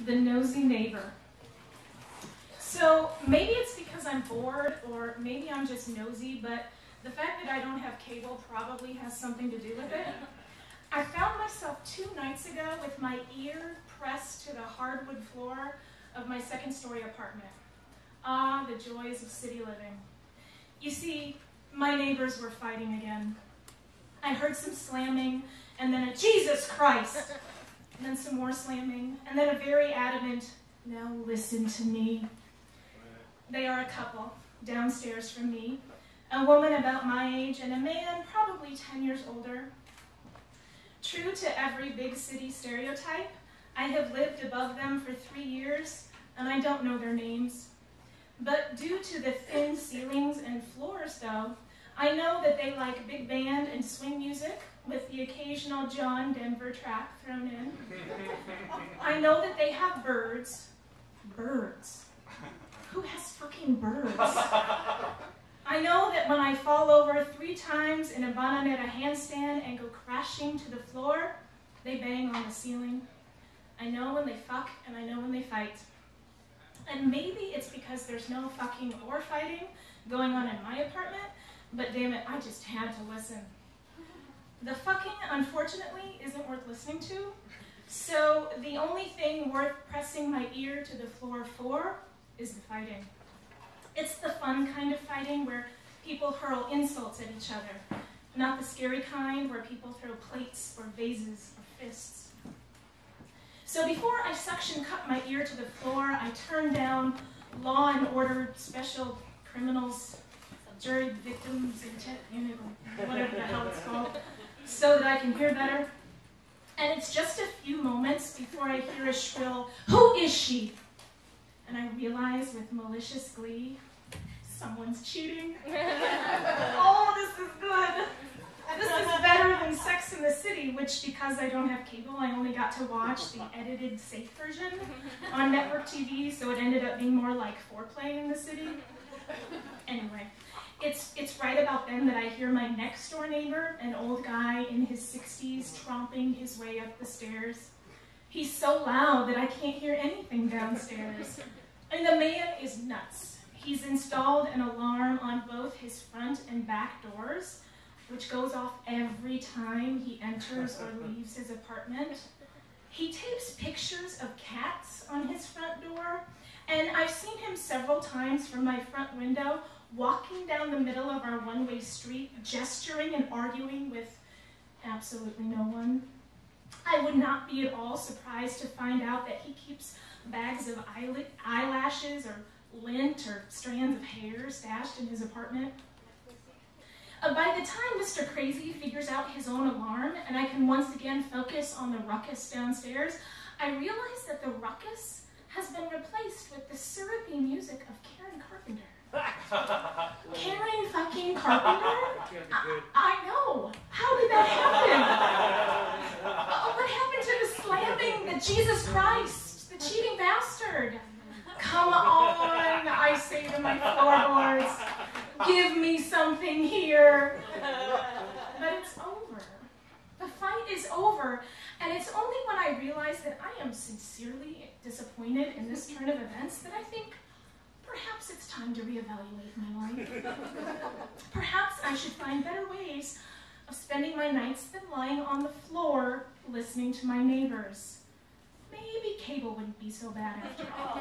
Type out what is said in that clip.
The nosy neighbor. So maybe it's because I'm bored, or maybe I'm just nosy, but the fact that I don't have cable probably has something to do with it. I found myself 2 nights ago with my ear pressed to the hardwood floor of my second-story apartment. Ah, the joys of city living. You see, my neighbors were fighting again. I heard some slamming, and then a Jesus Christ, and then some more slamming, and then a very adamant, now listen to me. They are a couple, downstairs from me, a woman about my age and a man probably 10 years older. True to every big city stereotype, I have lived above them for 3 years, and I don't know their names. But due to the thin ceilings and floors, though, I know that they like big band and swing music with the occasional John Denver track thrown in. I know that they have birds. Birds. Who has fucking birds? I know that when I fall over 3 times in a bananera handstand and go crashing to the floor, they bang on the ceiling. I know when they fuck and I know when they fight. And maybe it's because there's no fucking or fighting going on in my apartment, but damn it, I just had to listen. The fucking, unfortunately, isn't worth listening to, so the only thing worth pressing my ear to the floor for is the fighting. It's the fun kind of fighting where people hurl insults at each other, not the scary kind where people throw plates or vases or fists. So before I suction cup my ear to the floor, I turn down Law and Order Special Criminals, Jury Victims Intent Unit, whatever the hell it's called, so that I can hear better. And it's just a few moments before I hear a shrill, "Who is she?" And I realize with malicious glee, someone's cheating. Oh, this is good. This is better than Sex in the City, which, because I don't have cable, I only got to watch the edited safe version on network TV, so it ended up being more like foreplay in the city. Anyway, it's right about then that I hear my next door neighbor, an old guy in his 60s, tromping his way up the stairs. He's so loud that I can't hear anything downstairs. And the man is nuts. He's installed an alarm on both his front and back doors, which goes off every time he enters or leaves his apartment. He tapes pictures of cats on his front door, and I've seen him several times from my front window walking down the middle of our one-way street, gesturing and arguing with absolutely no one. I would not be at all surprised to find out that he keeps bags of eyelashes or lint or strands of hair stashed in his apartment. By the time Mr. Crazy figures out his own alarm and I can once again focus on the ruckus downstairs, I realize that the ruckus has been replaced with the syrupy music of Karen Carpenter. Karen fucking Carpenter? I know. How did that happen? What happened to the slamming, the Jesus Christ, the cheating bastard? Come on, I say to my floorboards. Give me something here. But it's over. The fight is over, and it's only when I realize that I am sincerely disappointed in this turn of events that I think perhaps it's time to reevaluate my life. Perhaps I should find better ways of spending my nights than lying on the floor listening to my neighbors. Maybe cable wouldn't be so bad after all.